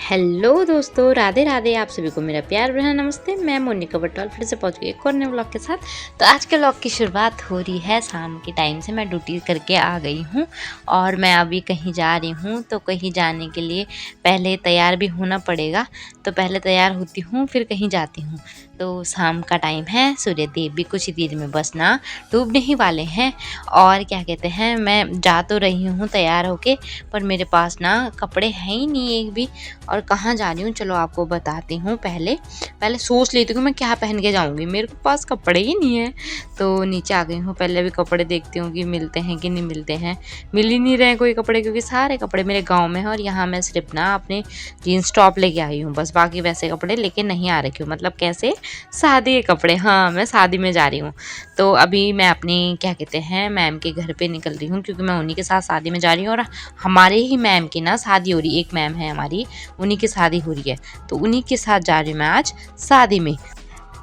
Hello दोस्तों, राधे राधे। आप सभी को मेरा प्यार भरा नमस्ते। मैं मोनिका बटवाल फिर से पहुंच गई एक और नए व्लॉग के साथ। तो आज के व्लॉग की शुरुआत हो रही है शाम के टाइम से। मैं ड्यूटी करके आ गई हूं और मैं अभी कहीं जा रही हूं। तो कहीं जाने के लिए पहले तैयार भी होना पड़ेगा। तो पहले तैयार होती हूँ फिर कहीं जाती हूँ। तो शाम का टाइम है, सूर्य देव भी कुछ ही देर में बस ना डूबने ही वाले हैं। और क्या कहते हैं, मैं जा तो रही हूँ तैयार होके, पर मेरे पास ना कपड़े हैं ही नहीं एक भी। और कहाँ जा रही हूँ चलो आपको बताती हूँ। पहले सोच लेती हूँ मैं क्या पहन के जाऊँगी, मेरे पास कपड़े ही नहीं है। तो नीचे आ गई हूँ, पहले भी कपड़े देखती हूँ कि मिलते हैं कि नहीं मिलते हैं। मिल ही नहीं रहे कोई कपड़े, क्योंकि सारे कपड़े मेरे गाँव में हैं और यहाँ मैं सिर्फ ना अपने जीन्स टॉप लेके आई हूँ बस। बाकी वैसे कपड़े लेके नहीं आ रखी हूँ, मतलब कैसे, शादी के कपड़े। हाँ, मैं शादी में जा रही हूँ। तो अभी मैं अपनी क्या कहते हैं मैम के घर पे निकल रही हूँ, क्योंकि मैं उन्हीं के साथ शादी में जा रही हूँ। और हमारे ही मैम की ना शादी हो रही है, एक मैम है हमारी, उन्हीं की शादी हो रही है। तो उन्हीं के साथ जा रही हूँ मैं आज शादी में।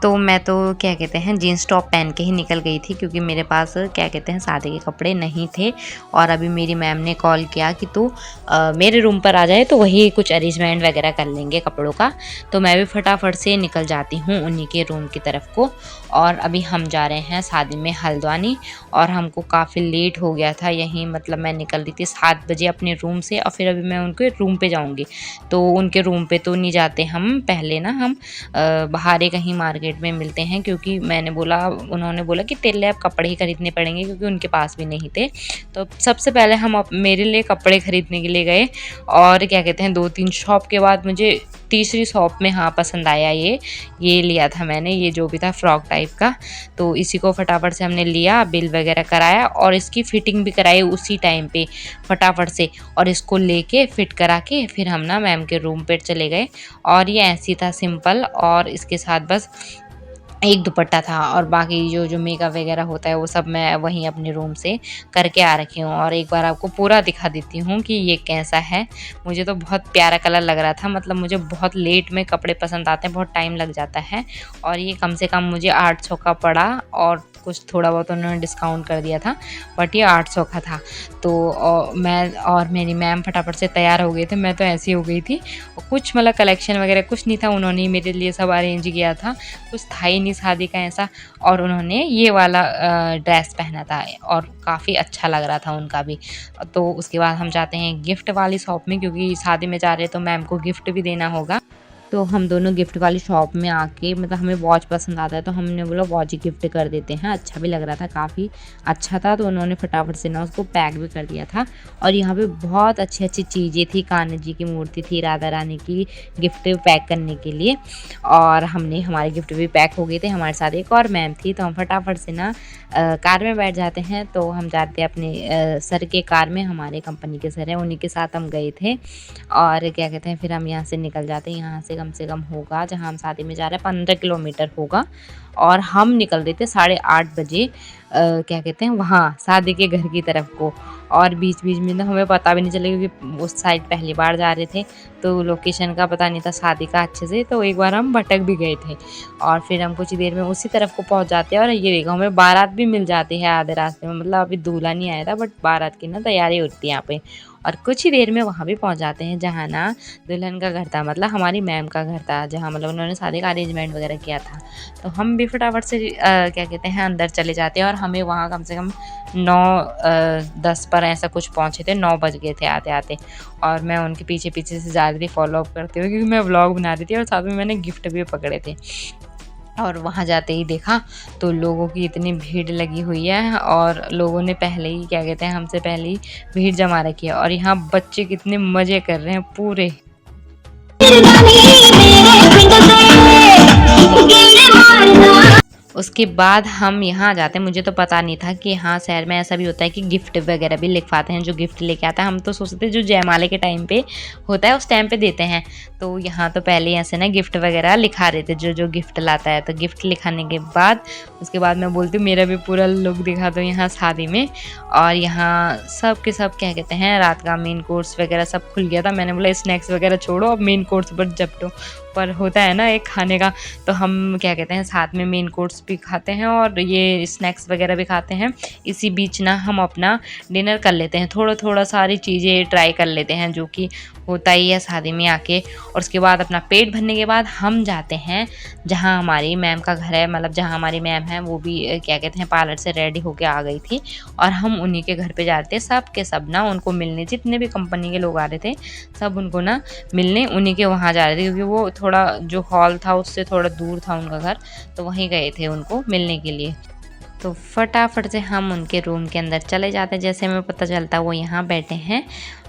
तो मैं तो क्या कहते हैं जीन्स टॉप पहन के ही निकल गई थी, क्योंकि मेरे पास क्या कहते हैं शादी के कपड़े नहीं थे। और अभी मेरी मैम ने कॉल किया कि तू मेरे रूम पर आ जाए, तो वही कुछ अरेंजमेंट वगैरह कर लेंगे कपड़ों का। तो मैं भी फटाफट से निकल जाती हूँ उन्हीं के रूम की तरफ को। और अभी हम जा रहे हैं शादी में हल्द्वानी। और हमको काफ़ी लेट हो गया था यहीं, मतलब मैं निकल रही थी 7 बजे अपने रूम से, और फिर अभी मैं उनके रूम पे जाऊँगी। तो उनके रूम पे तो नहीं जाते हम, पहले ना हम बाहर कहीं मार्केट में मिलते हैं, क्योंकि उन्होंने बोला कि तेरे लिए अब कपड़े ही खरीदने पड़ेंगे, क्योंकि उनके पास भी नहीं थे। तो सबसे पहले हम मेरे लिए कपड़े खरीदने के लिए गए। और क्या कहते हैं 2-3 शॉप के बाद मुझे तीसरी शॉप में हाँ पसंद आया, ये लिया था मैंने, ये जो भी था फ्रॉक टाइप का। तो इसी को फटाफट से हमने लिया, बिल वगैरह कराया और इसकी फिटिंग भी कराई उसी टाइम पे फटाफट से। और इसको लेके फिट करा के फिर हम ना मैम के रूम पे चले गए। और ये ऐसी था सिंपल, और इसके साथ बस एक दुपट्टा था, और बाकी जो मेकअप वगैरह होता है वो सब मैं वहीं अपने रूम से करके आ रखी हूँ। और एक बार आपको पूरा दिखा देती हूँ कि ये कैसा है। मुझे तो बहुत प्यारा कलर लग रहा था, मतलब मुझे बहुत लेट में कपड़े पसंद आते हैं, बहुत टाइम लग जाता है। और ये कम से कम मुझे 800 का पड़ा, और कुछ थोड़ा बहुत उन्होंने डिस्काउंट कर दिया था, बट ये 800 का था। तो मैं और मेरी मैम फटाफट से तैयार हो गए थे, मैं तो ऐसी हो गई थी। कुछ मतलब कलेक्शन वगैरह कुछ नहीं था, उन्होंने ही मेरे लिए सब अरेंज किया था, कुछ था ही नहीं शादी का ऐसा। और उन्होंने ये वाला ड्रेस पहना था और काफ़ी अच्छा लग रहा था उनका भी। तो उसके बाद हम जाते हैं गिफ्ट वाली शॉप में, क्योंकि शादी में जा रहे हैं तो मैम को गिफ्ट भी देना होगा। तो हम दोनों गिफ्ट वाली शॉप में आके, मतलब हमें वॉच पसंद आता है तो हमने बोला वॉच ही गिफ्ट कर देते हैं। अच्छा भी लग रहा था, काफ़ी अच्छा था, तो उन्होंने फटाफट से ना उसको पैक भी कर दिया था। और यहाँ पे बहुत अच्छी अच्छी चीज़ें थी, कान्हा जी की मूर्ति थी, राधा रानी की, गिफ्ट पैक करने के लिए। और हमारे गिफ्ट भी पैक हो गए थे। हमारे साथ एक और मैम थी, तो हम फटाफट से ना कार में बैठ जाते हैं। तो हम जाते हैं अपने सर के कार में, हमारे कंपनी के सर हैं, उन्हीं के साथ हम गए थे। और क्या कहते हैं फिर हम यहाँ से निकल जाते हैं। यहाँ से कम से कम होगा, जहाँ हम शादी में जा रहे हैं, 15 किलोमीटर होगा। और हम निकल रहे थे 8:30 बजे क्या कहते हैं वहाँ शादी के घर की तरफ को। और बीच बीच में ना हमें पता भी नहीं चला, क्योंकि उस साइड पहली बार जा रहे थे, तो लोकेशन का पता नहीं था शादी का अच्छे से। तो एक बार हम भटक भी गए थे, और फिर हम कुछ देर में उसी तरफ को पहुँच जाते हैं। और ये देखो हमें बारात भी मिल जाती है आधे रास्ते में, मतलब अभी दूल्हा नहीं आया था, बट बारात की ना तैयारी होती है यहाँ पे। और कुछ ही देर में वहाँ भी पहुँच जाते हैं जहाँ ना दुल्हन का घर था, मतलब हमारी मैम का घर था, जहाँ मतलब उन्होंने शादी का अरेंजमेंट वगैरह किया था। तो हम भी फटाफट से क्या कहते हैं अंदर चले जाते हैं। और हमें वहाँ कम से कम 9-10 पर ऐसा कुछ पहुँचे थे, 9 बज गए थे आते आते। और मैं उनके पीछे पीछे से जा रही थी फॉलो अप करते हुए, क्योंकि मैं व्लॉग बना रही थी और साथ में मैंने गिफ्ट भी पकड़े थे। और वहाँ जाते ही देखा तो लोगों की इतनी भीड़ लगी हुई है, और लोगों ने पहले ही क्या कहते हैं हमसे पहले ही भीड़ जमा रखी है। और यहाँ बच्चे कितने मज़े कर रहे हैं पूरे। उसके बाद हम यहाँ आ जाते हैं। मुझे तो पता नहीं था कि हाँ शहर में ऐसा भी होता है कि गिफ्ट वगैरह भी लिखवाते हैं, जो गिफ्ट लेके आता है। हम तो सोचते जो जयमाले के टाइम पे होता है उस टाइम पे देते हैं। तो यहाँ तो पहले ऐसे ना गिफ्ट वगैरह लिखा रहे थे, जो गिफ्ट लाता है। तो गिफ्ट लिखाने के बाद उसके बाद मैं बोलती हूँ मेरा भी पूरा लुक दिखा दो यहाँ शादी में। और यहाँ सब के सब क्या कहते हैं रात का मेन कोर्स वगैरह सब खुल गया था। मैंने बोला स्नैक्स वगैरह छोड़ो, अब मेन कोर्स पर जपटो। पर होता है ना एक खाने का, तो हम क्या कहते हैं साथ में मेन कोर्स भी खाते हैं और ये स्नैक्स वगैरह भी खाते हैं। इसी बीच ना हम अपना डिनर कर लेते हैं, थोड़ा थोड़ा सारी चीज़ें ट्राई कर लेते हैं जो कि होता ही है शादी में आके। और उसके बाद अपना पेट भरने के बाद हम जाते हैं जहाँ हमारी मैम का घर है, मतलब जहाँ हमारी मैम है वो भी क्या कहते हैं पार्लर से रेडी होके आ गई थी और हम उन्हीं के घर पे जाते सब के सब ना उनको मिलने, जितने भी कंपनी के लोग आ रहे थे सब उनको ना मिलने उन्हीं के वहाँ जा रहे थे, क्योंकि वो थोड़ा जो हॉल था उससे थोड़ा दूर था उनका घर, तो वहीं गए थे उनको मिलने के लिए। तो फटाफट से हम उनके रूम के अंदर चले जाते हैं। जैसे हमें पता चलता वो यहाँ बैठे हैं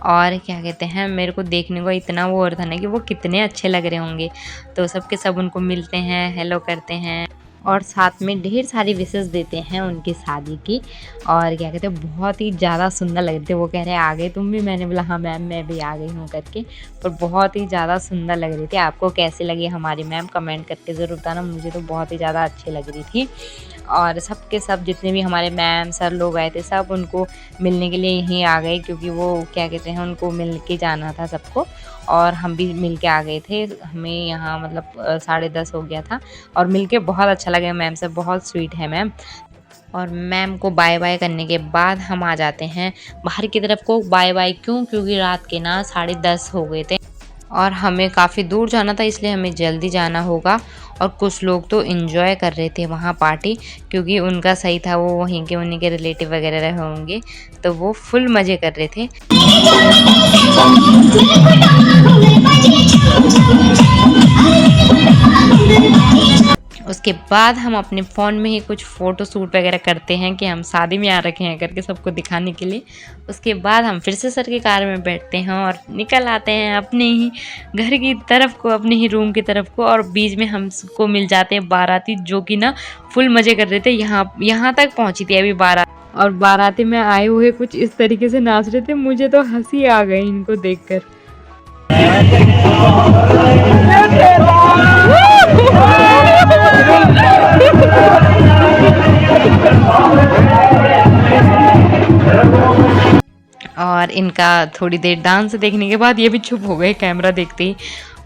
और क्या कहते हैं मेरे को देखने को इतना वो हो रहा था ना कि वो कितने अच्छे लग रहे होंगे। तो सब के सब उनको मिलते हैं, हेलो करते हैं और साथ में ढेर सारी विशेस देते हैं उनकी शादी की। और क्या कहते हैं बहुत ही ज़्यादा सुंदर लग रहे थे। वो कह रहे आ गए तुम भी, मैंने बोला हाँ मैम मैं भी आ गई हूँ करके। पर बहुत ही ज़्यादा सुंदर लग रही थी। आपको कैसे लगी हमारी मैम कमेंट करके ज़रूर बताना। मुझे तो बहुत ही ज़्यादा अच्छी लग रही थी। और सब के सब जितने भी हमारे मैम सर लोग आए थे सब उनको मिलने के लिए यहीं आ गए, क्योंकि वो क्या कहते हैं उनको मिल के जाना था सबको। और हम भी मिल के आ गए थे। हमें यहाँ मतलब 10:30 हो गया था और मिल के बहुत अच्छा लगा मैम से, बहुत स्वीट है मैम। और मैम को बाय बाय करने के बाद हम आ जाते हैं बाहर की तरफ को। बाय बाय क्यों, क्योंकि रात के ना 10:30 हो गए थे और हमें काफ़ी दूर जाना था, इसलिए हमें जल्दी जाना होगा। और कुछ लोग तो इन्जॉय कर रहे थे वहाँ पार्टी, क्योंकि उनका सही था, वो वहीं के उन्हीं के रिलेटिव वगैरह रहे होंगे, तो वो फुल मज़े कर रहे थे। उसके बाद हम अपने फ़ोन में ही कुछ फ़ोटो शूट वगैरह करते हैं कि हम शादी में आ रखे हैं करके सबको दिखाने के लिए। उसके बाद हम फिर से सर की कार में बैठते हैं और निकल आते हैं अपने ही घर की तरफ को, अपने ही रूम की तरफ को। और बीच में हमको मिल जाते हैं बाराती, जो कि ना फुल मज़े कर रहे थे। यहाँ तक पहुँची थी अभी बारात, और बाराती में आए हुए कुछ इस तरीके से नाच रहे थे, मुझे तो हंसी आ गई इनको देखकर। और इनका थोड़ी देर डांस देखने के बाद ये भी चुप हो गए कैमरा देखते ही।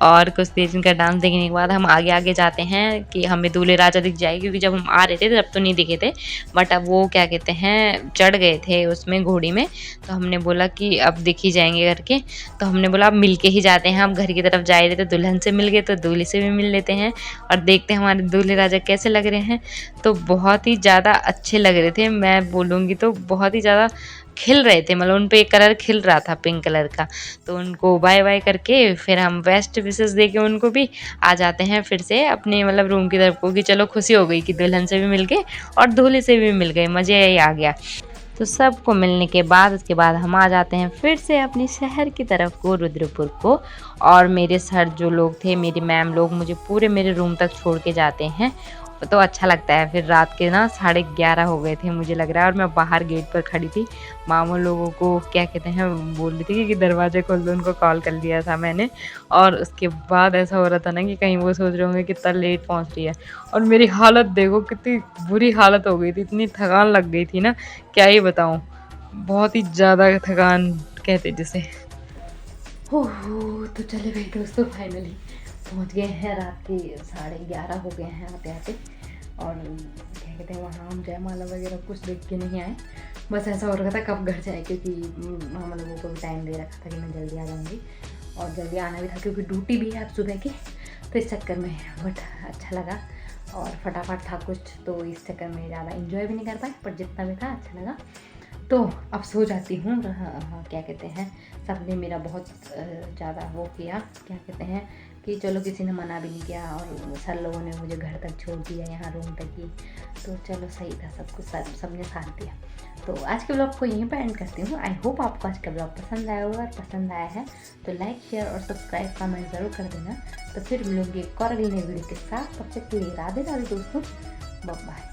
और कुछ देर इनका डांस देखने के बाद हम आगे आगे जाते हैं कि हमें दूल्हे राजा दिख जाए, क्योंकि जब हम आ रहे थे तब तो नहीं दिखे थे, बट अब वो क्या कहते हैं चढ़ गए थे उसमें घोड़ी में। तो हमने बोला कि अब दिख ही जाएंगे करके, तो हमने बोला अब मिल के ही जाते हैं। हम घर की तरफ जा रहे थे, दुल्हन से मिल गए तो दूल्हे से भी मिल लेते हैं और देखते हैं हमारे दूल्हे राजा कैसे लग रहे हैं। तो बहुत ही ज़्यादा अच्छे लग रहे थे, मैं बोलूँगी तो बहुत ही ज़्यादा खिल रहे थे, मतलब उन पे एक कलर खिल रहा था पिंक कलर का। तो उनको बाय बाय करके फिर हम बेस्ट विशेस दे के उनको भी आ जाते हैं फिर से अपने मतलब रूम की तरफ को, कि चलो खुशी हो गई कि दुल्हन से भी मिल गए और दूल्हे से भी मिल गए, मज़े ही आ गया। तो सबको मिलने के बाद उसके बाद हम आ जाते हैं फिर से अपनी शहर की तरफ को, रुद्रपुर को। और मेरे सर जो लोग थे, मेरी मैम लोग मुझे पूरे मेरे रूम तक छोड़ के जाते हैं, तो अच्छा लगता है। फिर रात के ना 11:30 हो गए थे मुझे लग रहा है, और मैं बाहर गेट पर खड़ी थी, मामू लोगों को क्या कहते हैं बोल रही थी कि दरवाजे खोल दो, उनको कॉल कर दिया था मैंने। और उसके बाद ऐसा हो रहा था ना कि कहीं वो सोच रहे होंगे कितना लेट पहुंच रही है। और मेरी हालत देखो कितनी बुरी हालत हो गई थी, इतनी थकान लग गई थी ना, क्या ही बताऊँ, बहुत ही ज़्यादा थकान कहते जिसे। हो तो चले भाई दोस्तों, फाइनली पहुंच गए हैं, रात के 11:30 हो गए हैं आते आते। और क्या कहते हैं वहाँ हम जयमाला वगैरह कुछ देख के नहीं आए, बस ऐसा हो रहा था कब घर जाए, क्योंकि हम लोगों को भी टाइम दे रखा था कि मैं जल्दी आ जाऊँगी और जल्दी आना भी था, क्योंकि ड्यूटी भी है अब सुबह की, तो इस चक्कर में। बट अच्छा लगा और फटाफट था कुछ, तो इस चक्कर में ज़्यादा इन्जॉय भी नहीं कर पाए, पर जितना भी था अच्छा लगा। तो अब सो जाती हूँ। क्या कहते हैं सबने मेरा बहुत ज़्यादा वो किया, क्या कहते हैं कि चलो किसी ने मना भी नहीं किया, और सर लोगों ने मुझे घर तक छोड़ दिया, यहाँ रूम तक ही, तो चलो सही था, सब कुछ सबने साथ दिया। तो आज के ब्लॉग को यहीं पर एंड करती हूँ। आई होप आपको आज का ब्लॉग पसंद आया होगा, और पसंद आया है तो लाइक शेयर और सब्सक्राइब कमेंट ज़रूर कर देना। तो फिर मिलूंगी एक और अगली नई वीडियो के साथ, तब तक के लिए राधे राधे दोस्तों, बाय बाय।